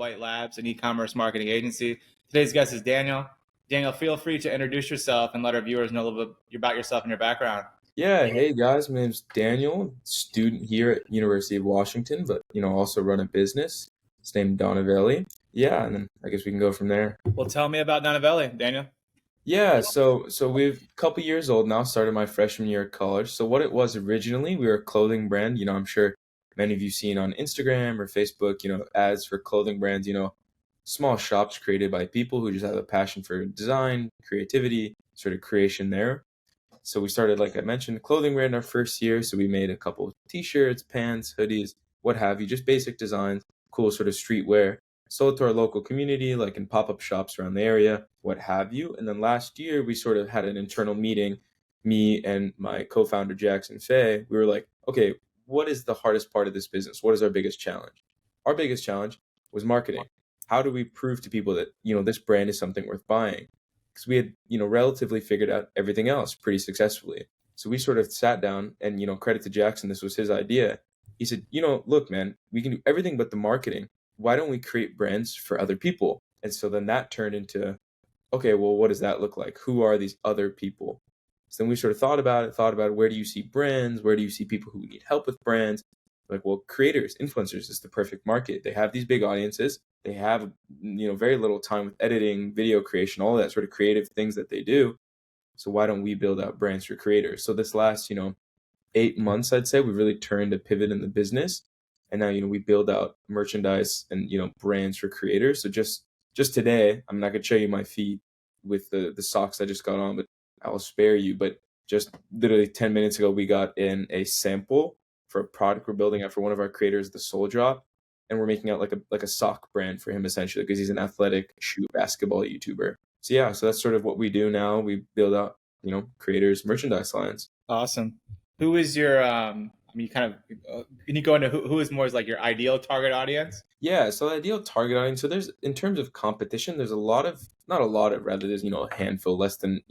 White Labs, an e-commerce marketing agency. Today's guest is Daniel. Daniel, feel free to introduce yourself and let our viewers know a little bit about yourself and your background. Yeah, hey guys, my name's Daniel, student here at University of Washington, but also run a business. It's named Donavelli. Yeah, and then I guess we can go from there. Well, tell me about Donavelli, Daniel. Yeah, so we're a couple years old now, started my freshman year at college. So what it was originally, we were a clothing brand. I'm sure many of you seen on Instagram or Facebook, ads for clothing brands, small shops created by people who just have a passion for design, creativity, sort of creation there. So we started, like I mentioned, clothing brand our first year. So we made a couple t-shirts, pants, hoodies, what have you, just basic designs, cool sort of streetwear. Sold to our local community, like in pop-up shops around the area, what have you. And then last year, we sort of had an internal meeting, me and my co-founder, Jackson Fay. We were like, okay, what is the hardest part of this business? What is our biggest challenge? Our biggest challenge was marketing. How do we prove to people that, this brand is something worth buying? Because we had, relatively figured out everything else pretty successfully. So we sort of sat down and, credit to Jackson, this was his idea. He said, look, man, we can do everything but the marketing. Why don't we create brands for other people? And so then that turned into, okay, well, what does that look like? Who are these other people? So then we sort of thought about it, where do you see brands? Where do you see people who need help with brands? Like, well, creators, influencers is the perfect market. They have these big audiences. They have, very little time with editing, video creation, all that sort of creative things that they do. So why don't we build out brands for creators? So this last, 8 months, I'd say, we really turned a pivot in the business. And now, we build out merchandise and, brands for creators. So just today, I'm not going to show you my feed with the socks I just got on, but I will spare you. But just literally 10 minutes ago, we got in a sample for a product we're building out for one of our creators, the Soul Drop. And we're making out like a sock brand for him, essentially, because he's an athletic shoe basketball YouTuber. So yeah, so that's sort of what we do now. We build out, creators' merchandise lines. Awesome. Who is your, can you go into who is more like your ideal target audience? Yeah, so the ideal target audience, so there's, in terms of competition, there's there's, a handful, less than,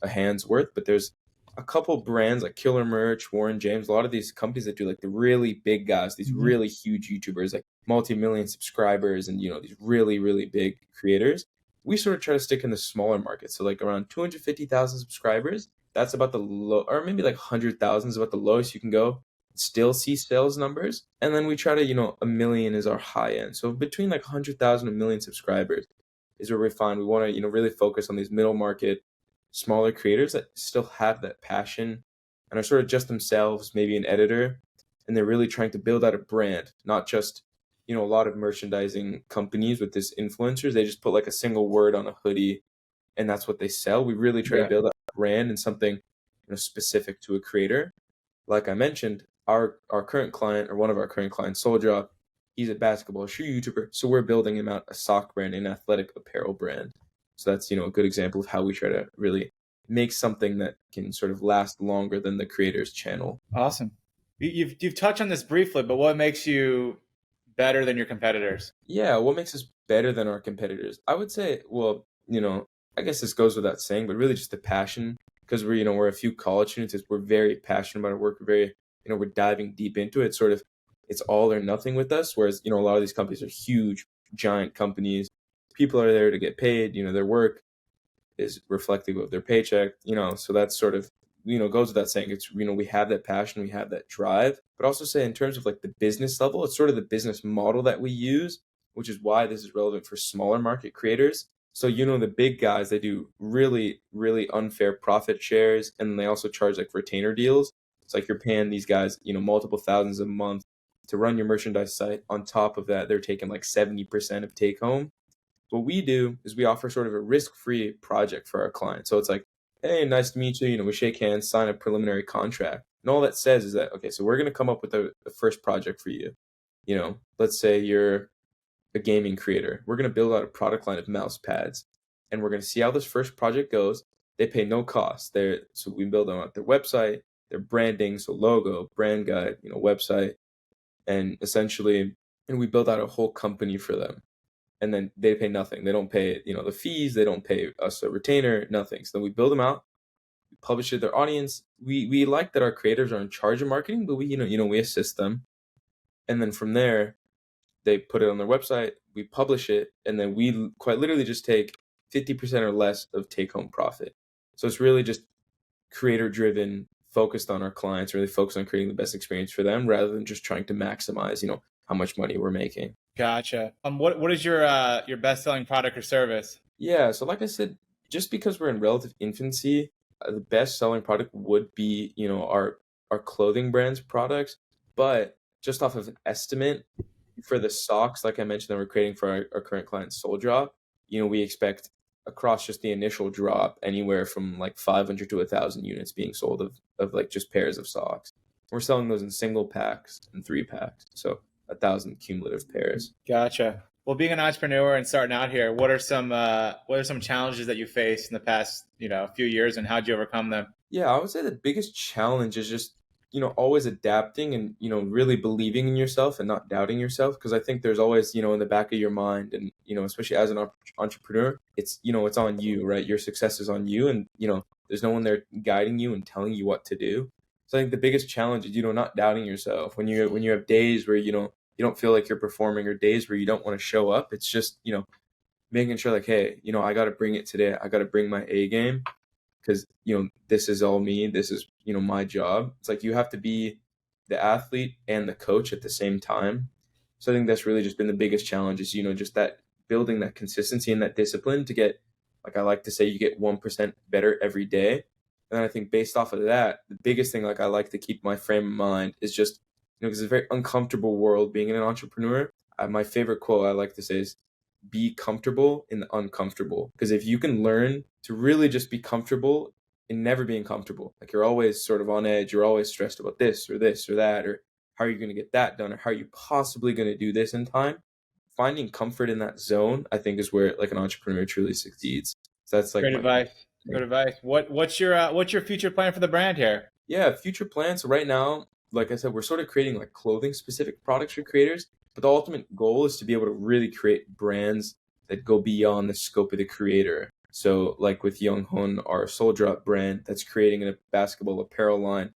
a hand's worth, but there's a couple brands like Killer Merch, Warren James, a lot of these companies that do like the really big guys, these really huge YouTubers, like multi-million subscribers and, these really, really big creators. We sort of try to stick in the smaller market. So like around 250,000 subscribers, that's about the low, or maybe like 100,000 is about the lowest you can go, still see sales numbers. And then we try to, 1 million is our high end. So between like 100,000 and 1 million subscribers is where we find we want to, really focus on these middle market, smaller creators that still have that passion and are sort of just themselves, maybe an editor, and they're really trying to build out a brand, not just, a lot of merchandising companies with this influencers, they just put like a single word on a hoodie and that's what they sell. We really try to build out a brand and something, specific to a creator. Like I mentioned, our current client, or one of our current clients, Soul Drop, he's a basketball shoe YouTuber. So we're building him out a sock brand, an athletic apparel brand. So that's, a good example of how we try to really make something that can sort of last longer than the creator's channel. Awesome. You've touched on this briefly, but what makes you better than your competitors? Yeah, what makes us better than our competitors? I would say, well, I guess this goes without saying, but really just the passion, because we're a few college students. We're very passionate about our work. We're very, we're diving deep into it. Sort of, it's all or nothing with us. Whereas, a lot of these companies are huge, giant companies. People are there to get paid. Their work is reflective of their paycheck. So that's sort of, goes without saying. It's, we have that passion, we have that drive. But also say in terms of like the business level, it's sort of the business model that we use, which is why this is relevant for smaller market creators. So, the big guys, they do really, really unfair profit shares, and they also charge like retainer deals. It's like you're paying these guys, multiple thousands a month to run your merchandise site. On top of that, they're taking like 70% of take home. What we do is we offer sort of a risk-free project for our clients. So it's like, hey, nice to meet you. We shake hands, sign a preliminary contract. And all that says is that, okay, so we're going to come up with a first project for you. Let's say you're a gaming creator. We're going to build out a product line of mouse pads, and we're going to see how this first project goes. They pay no cost. So we build them out their website, their branding, so logo, brand guide, website, and essentially, and we build out a whole company for them. And then they pay nothing. They don't pay, the fees. They don't pay us a retainer, nothing. So then we build them out, we publish it to their audience. We like that our creators are in charge of marketing, but we assist them. And then from there, they put it on their website. we publish it, and then we quite literally just take 50% or less of take home profit. So it's really just creator driven, focused on our clients, really focused on creating the best experience for them rather than just trying to maximize, how much money we're making. Gotcha. What is your best selling product or service? Yeah, so like I said, just because we're in relative infancy, the best selling product would be, our clothing brands products, but just off of an estimate for the socks, like I mentioned, that we're creating for our current client Soul Drop, we expect across just the initial drop anywhere from like 500 to 1,000 units being sold of like just pairs of socks. We're selling those in single packs and 3 packs, so 1,000 cumulative pairs. Gotcha. Well, being an entrepreneur and starting out here, what are some challenges that you faced in the past, few years, and how'd you overcome them? Yeah, I would say the biggest challenge is just, always adapting and, really believing in yourself and not doubting yourself. Because I think there's always, in the back of your mind and, especially as an entrepreneur, it's on you, right? Your success is on you. And, there's no one there guiding you and telling you what to do. So I think the biggest challenge is, not doubting yourself when you have days where, you don't feel like you're performing or days where you don't want to show up. It's just, making sure like, hey, I got to bring it today. I got to bring my A game because this is all me, this is my job. It's like you have to be the athlete and the coach at the same time. So I think that's really just been the biggest challenge is just that building that consistency and that discipline to get, like I like to say, you get 1% better every day. And I think based off of that, the biggest thing like I like to keep my frame of mind is just because it's a very uncomfortable world being an entrepreneur. My favorite quote I like to say is be comfortable in the uncomfortable. Because if you can learn to really just be comfortable in never being comfortable, like you're always sort of on edge, you're always stressed about this or that, or how are you going to get that done, or how are you possibly going to do this in time? Finding comfort in that zone, I think, is where like an entrepreneur truly succeeds. So that's like Great my advice. thing. Good advice. What's your future plan for the brand here? Yeah, future plans. So right now, like I said, we're sort of creating like clothing specific products for creators, but the ultimate goal is to be able to really create brands that go beyond the scope of the creator. So like with Young Hun, our Soul Drop brand that's creating a basketball apparel line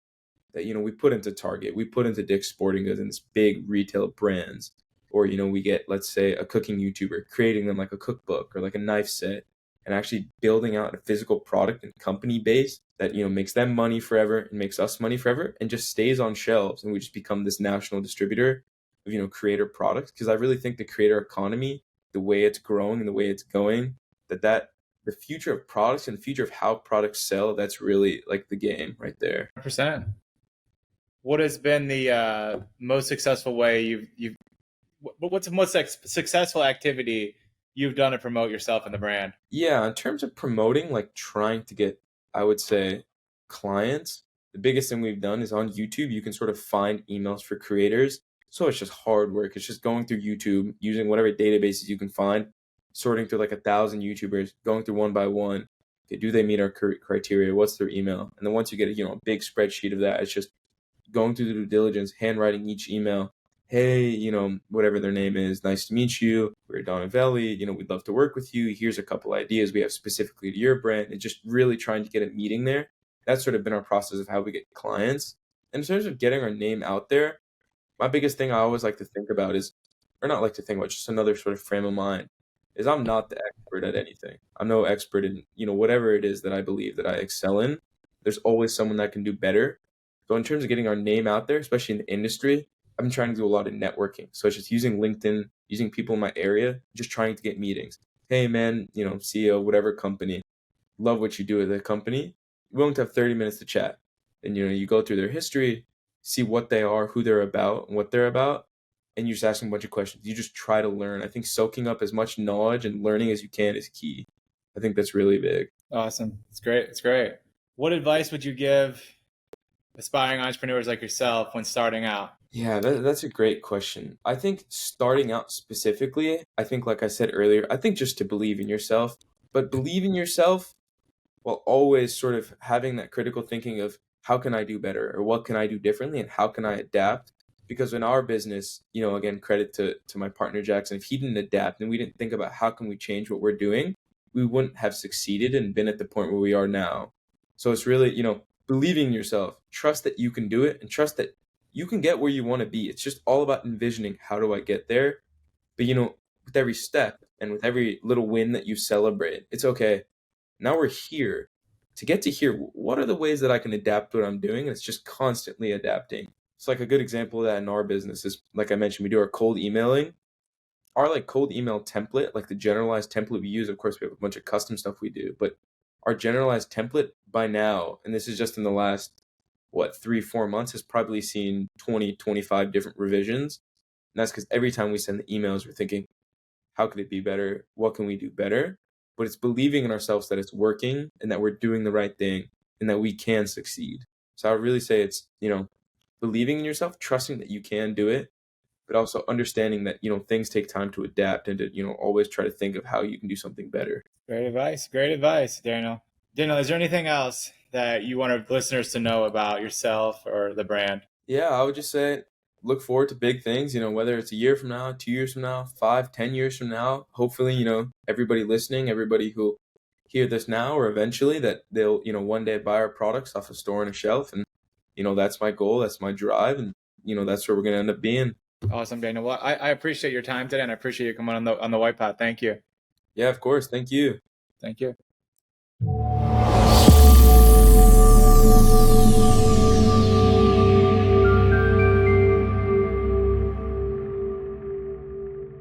that we put into Target, we put into Dick's Sporting Goods and it's big retail brands. Or we get, let's say, a cooking YouTuber creating them like a cookbook or like a knife set and actually building out a physical product and company base that makes them money forever and makes us money forever and just stays on shelves, and we just become this national distributor of creator products. Because I really think the creator economy, the way it's growing and the way it's going, that the future of products and the future of how products sell, that's really like the game right there. 100%. What has been the most successful way what's the most successful activity you've done to promote yourself and the brand? Yeah, in terms of promoting, like trying to get, I would say, clients, the biggest thing we've done is on YouTube, you can sort of find emails for creators. So it's just hard work. It's just going through YouTube, using whatever databases you can find, sorting through like 1,000 YouTubers, going through one by one. Okay, do they meet our criteria? What's their email? And then once you get a big spreadsheet of that, it's just going through the due diligence, handwriting each email. Hey, whatever their name is, nice to meet you. We're Donavelli. We'd love to work with you. Here's a couple ideas we have specifically to your brand, and just really trying to get a meeting there. That's sort of been our process of how we get clients. And in terms of getting our name out there, my biggest thing I always like to think about is, or not like to think about, just another sort of frame of mind, is I'm not the expert at anything. I'm no expert in, whatever it is that I believe that I excel in. There's always someone that can do better. So in terms of getting our name out there, especially in the industry, I've been trying to do a lot of networking. So it's just using LinkedIn, using people in my area, just trying to get meetings. Hey man, CEO, whatever company, love what you do at the company. Willing to have 30 minutes to chat. And you go through their history, see what they are, who they're about, and what they're about, and you just ask them a bunch of questions. You just try to learn. I think soaking up as much knowledge and learning as you can is key. I think that's really big. Awesome. It's great. It's great. What advice would you give aspiring entrepreneurs like yourself when starting out? Yeah, that's a great question. I think starting out specifically, I think, like I said earlier, I think just to believe in yourself, but believe in yourself while always sort of having that critical thinking of how can I do better or what can I do differently and how can I adapt? Because in our business, again, credit to my partner Jackson, if he didn't adapt and we didn't think about how can we change what we're doing, we wouldn't have succeeded and been at the point where we are now. So it's really, believing in yourself, trust that you can do it and trust that you can get where you want to be. It's just all about envisioning how do I get there. But with every step and with every little win that you celebrate, it's okay. Now we're here. To get to here, what are the ways that I can adapt what I'm doing? And it's just constantly adapting. It's like a good example of that in our business is, like I mentioned, we do our cold emailing. Our like cold email template, like the generalized template we use, of course, we have a bunch of custom stuff we do, but our generalized template by now, and this is just in the last, what, 3-4 months, has probably seen 20, 25 different revisions. And that's because every time we send the emails, we're thinking, how could it be better? What can we do better? But it's believing in ourselves that it's working and that we're doing the right thing and that we can succeed. So I would really say it's, believing in yourself, trusting that you can do it, but also understanding that, things take time to adapt and to, always try to think of how you can do something better. Great advice. Great advice, Daniel. Daniel, is there anything else that you want our listeners to know about yourself or the brand? Yeah, I would just say look forward to big things, whether it's a year from now, 2 years from now, 5, 10 years from now. Hopefully, everybody listening, everybody who hear this now or eventually, that they'll, one day buy our products off a store on a shelf. And, that's my goal, that's my drive, and, that's where we're going to end up being. Awesome, Daniel. Well, I appreciate your time today, and I appreciate you coming on the White Pot. Thank you. Yeah, of course. Thank you. Thank you.